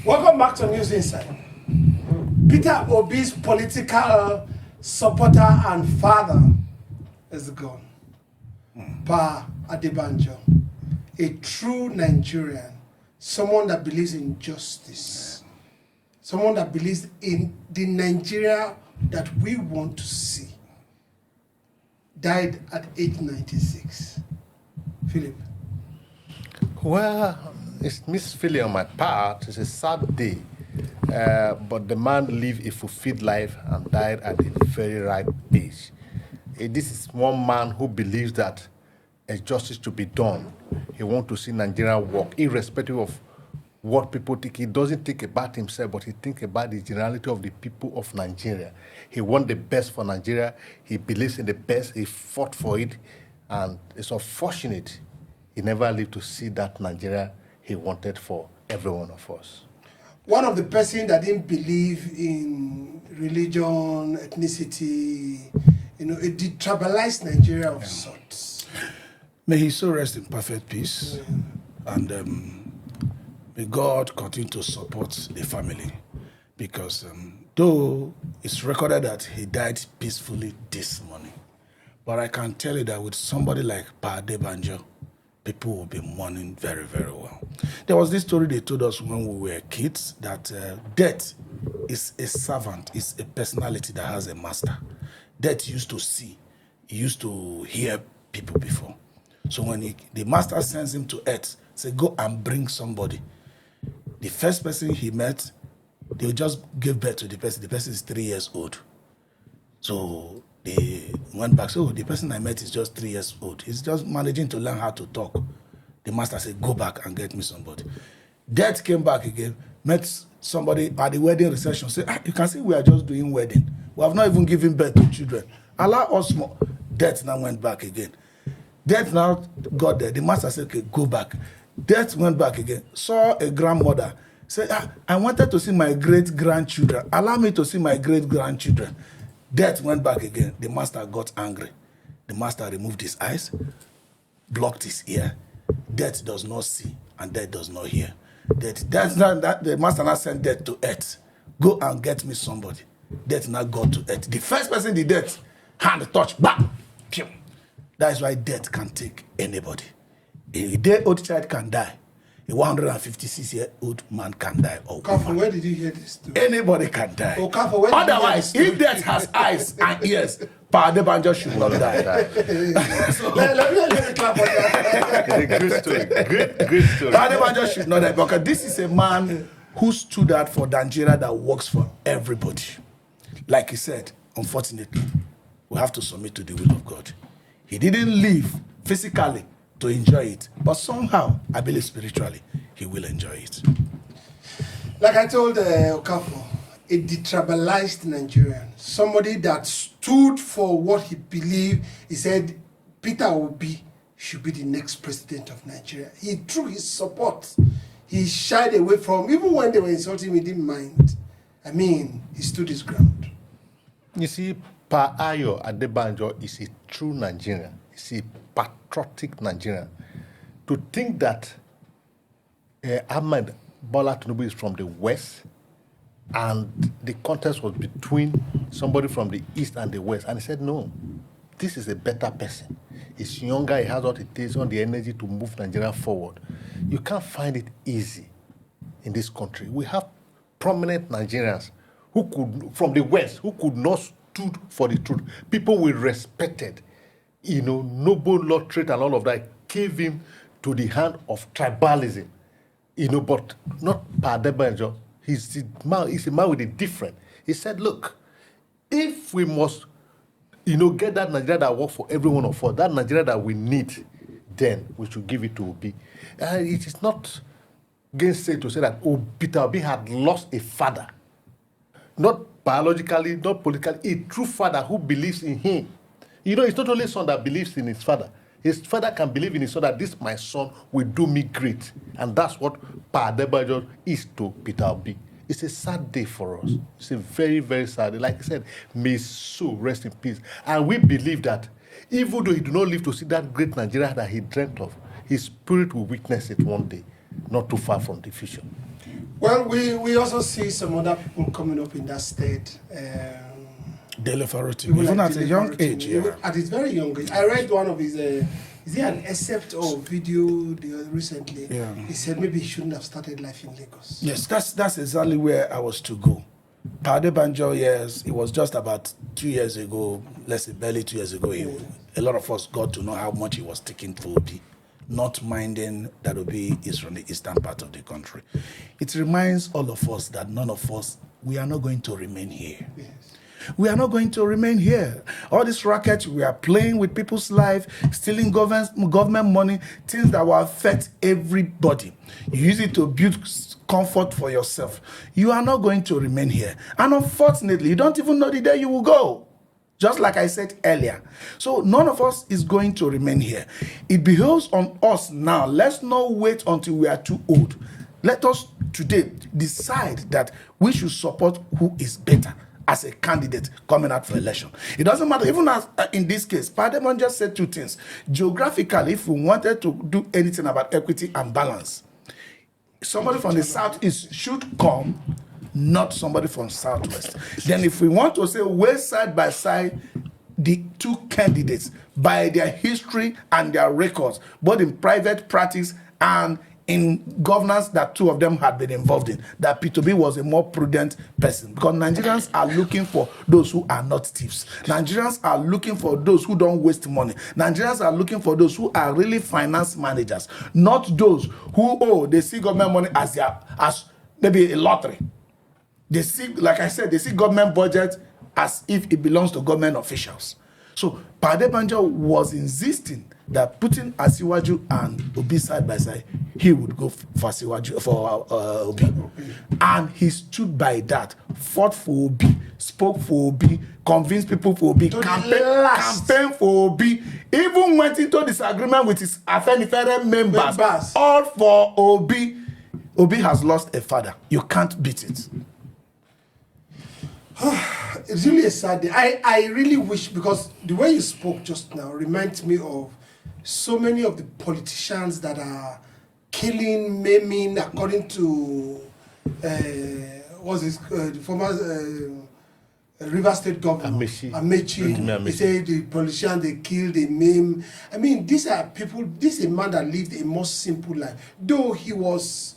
Welcome back to News Inside. Peter Obi's political supporter and father is gone. Pa Adebanjo, a true Nigerian, someone that believes in justice, someone that believes in the Nigeria that we want to see, died at age 96. Philip. Well, it's mixed feeling on my part. It's a sad day. But the man lived a fulfilled life and died at a very ripe age. This is one man who believes that justice to be done. He wants to see Nigeria work, irrespective of what people think. He doesn't think about himself, but he thinks about the generality of the people of Nigeria. He wants the best for Nigeria. He believes in the best. He fought for it. And it's unfortunate he never lived to see that Nigeria he wanted for every one of us. One of the person that didn't believe in religion, ethnicity, a detribalized Nigeria of sorts. May he so rest in perfect peace. And may God continue to support the family. Because though it's recorded that he died peacefully this morning, but I can tell you that with somebody like Pa Adebanjo, people will be mourning very, very well. There was this story they told us when we were kids that death is a servant, is a personality that has a master. Death used to see, he used to hear people before. So when the master sends him to earth, say, go and bring somebody. The first person he met, they just gave birth to the person. The person is 3 years old. So they went back. So the person I met is just 3 years old. He's just managing to learn how to talk. The master said, go back and get me somebody. Death came back again, met somebody at the wedding reception, said, you can see we are just doing wedding. We have not even given birth to children. Allow us more. Death now went back again. Death now got there. The master said, okay, go back. Death went back again, saw a grandmother, said, I wanted to see my great-grandchildren. Allow me to see my great-grandchildren. Death went back again. The master got angry. The master removed his eyes, blocked his ear. Death does not see, and death does not hear. The master now sent death to earth. Go and get me somebody. Death now got to earth. The first person the death, hand touch, bam, pew. That is why death can take anybody. A day-old child can die. A 156-year-old man can die. Okafor, where did you hear this story? Anybody can die. Okafor, where otherwise, if death has eyes and ears, Pa Adebanjo should not die. Let me clap for that. Good story. Good story. Pa Adebanjo should not die because this is a man who stood out for Nigeria that works for everybody. Like he said, unfortunately, we have to submit to the will of God. He didn't live physically to enjoy it, but somehow, I believe spiritually, he will enjoy it. Like I told Okafor, a detribalized Nigerian, somebody that stood for what he believed. He said Peter Obi should be the next president of Nigeria. He threw his support. He shied away from, even when they were insulting him, he didn't mind. I mean, he stood his ground. You see, Pa Ayo Adebanjo is a true Nigerian. He's a patriotic Nigerian. To think that Ahmed Bola Tinubu is from the West and the contest was between somebody from the East and the West, and he said, no, this is a better person. He's younger, he has what it takes, on the energy to move Nigeria forward. You can't find it easy in this country. We have prominent Nigerians who could, from the West, who could not stood for the truth. People we respected, noble lottery and all of that gave him to the hand of tribalism, but not Pa Adebanjo. He's a man with a different. He said, look, if we must, get that Nigeria that works for every one of us, that Nigeria that we need, then we should give it to Obi. It is not gainsay to say that Peter Obi had lost a father, not biologically, not politically, a true father who believes in him. It's not only son that believes in his father. His father can believe in his son that this, my son, will do me great. And that's what Pa Adebanjo is to Peter Obi. It's a sad day for us. It's a very, very sad day. Like I said, may his soul rest in peace. And we believe that even though he do not live to see that great Nigeria that he dreamt of, his spirit will witness it one day, not too far from the future. Well, we also see some other people coming up in that state. Delivery, even at a young age. Yeah. At his very young age. I read one of his, is it an excerpt or video recently? Yeah. He said maybe he shouldn't have started life in Lagos. Yes, that's exactly where I was to go. Pa Adebanjo, yes, it was just about 2 years ago, let's say barely 2 years ago, a lot of us got to know how much he was taking for Obi, not minding that Obi is from the eastern part of the country. It reminds all of us that none of us, we are not going to remain here. Yes. We are not going to remain here. All this racket, we are playing with people's life, stealing government money, things that will affect everybody. You use it to build comfort for yourself. You are not going to remain here. And unfortunately, you don't even know the day you will go. Just like I said earlier. So none of us is going to remain here. It behoves on us now. Let's not wait until we are too old. Let us today decide that we should support who is better as a candidate coming out for election. It doesn't matter, even as in this case, Pa Adebanjo just said two things. Geographically, if we wanted to do anything about equity and balance, somebody from the southeast should come, not somebody from southwest. Then if we want to say weigh side by side the two candidates by their history and their records, both in private practice and in governance that two of them had been involved in, that Peter Obi was a more prudent person. Because Nigerians are looking for those who are not thieves. Nigerians are looking for those who don't waste money. Nigerians are looking for those who are really finance managers, not those who, they see government money as maybe a lottery. They see, like I said, they see government budget as if it belongs to government officials. So Pa Adebanjo was insisting that putting Asiwaju and Obi side by side, he would go for Asiwaju, for Obi. And he stood by that, fought for Obi, spoke for Obi, convinced people for Obi, campaign for Obi, even went into disagreement with his Afenifere members, all for Obi. Obi has lost a father. You can't beat it. It's really a sad day. I really wish, because the way you spoke just now reminds me of so many of the politicians that are killing, maiming, according to the former River State Governor Amechi. They say the politicians, they kill, they maim. I mean, these are people. This is a man that lived a more simple life, though he was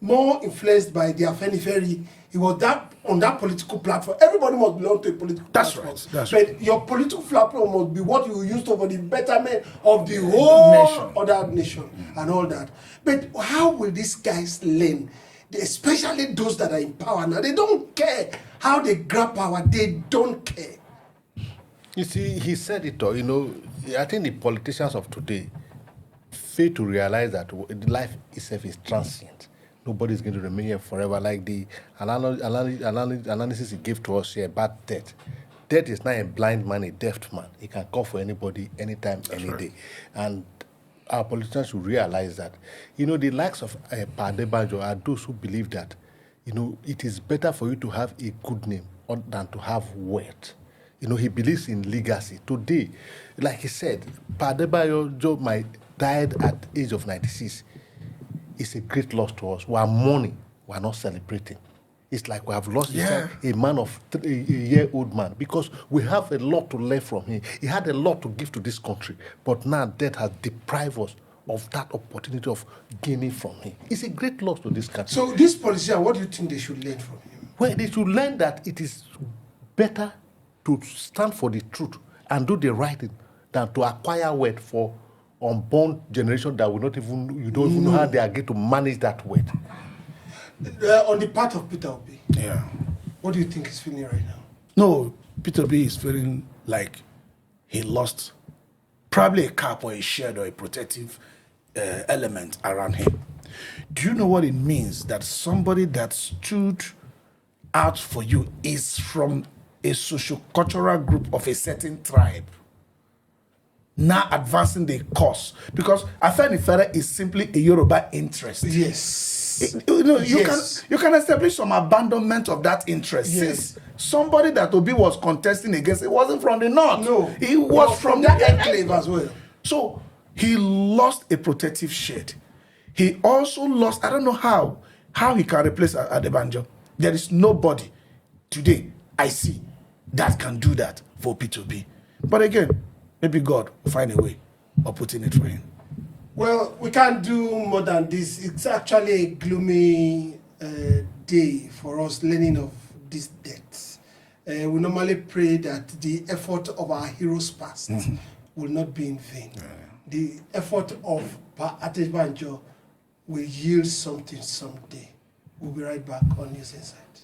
more influenced by the Afenifere. He was on that political platform. Everybody must belong to a political platform. That's right. But your political platform must be what you use for the betterment of the whole other nation and all that. But how will these guys learn? Especially those that are in power now. They don't care how they grab power. They don't care. You see, he said it all. I think the politicians of today fail to realize that life itself is transient. Nobody's going to remain here forever. Like the analysis he gave to us here about death. Death is not a blind man, a deaf man. He can call for anybody, anytime, any day. And our politicians should realize that. The likes of Pa Adebanjo are those who believe that, it is better for you to have a good name than to have wealth. He believes in legacy. Today, like he said, Pa Adebanjo died at the age of 96. It's a great loss to us. We are mourning. We are not celebrating. It's like we have lost a man of a year-old man, because we have a lot to learn from him. He had a lot to give to this country, but now death has deprived us of that opportunity of gaining from him. It's a great loss to this country. So this politician, what do you think they should learn from him? Well, they should learn that it is better to stand for the truth and do the right thing than to acquire wealth for unborn generation that will not even, you don't even know how they are going to manage that weight. On the part of Peter Obi, what do you think he's feeling right now? No, Peter Obi is feeling like he lost probably a cap or a shield or a protective element around him. Do you know what it means that somebody that stood out for you is from a socio-cultural group of a certain tribe, now advancing the cause? Because Afenifere is simply a Yoruba interest. Yes. You can establish some abandonment of that interest. Yes. Since somebody that Obi was contesting against, it wasn't from the north. No. He was from that the enclave as well. So he lost a protective shade. He also lost, I don't know how, how he can replace Adebanjo. There is nobody today I see that can do that for Peter Obi. But again, maybe God will find a way of putting it for him. Well, we can't do more than this. It's actually a gloomy day for us learning of these deaths. We normally pray that the effort of our heroes past will not be in vain. The effort of Pa Adebanjo will yield something someday. We'll be right back on News Insight.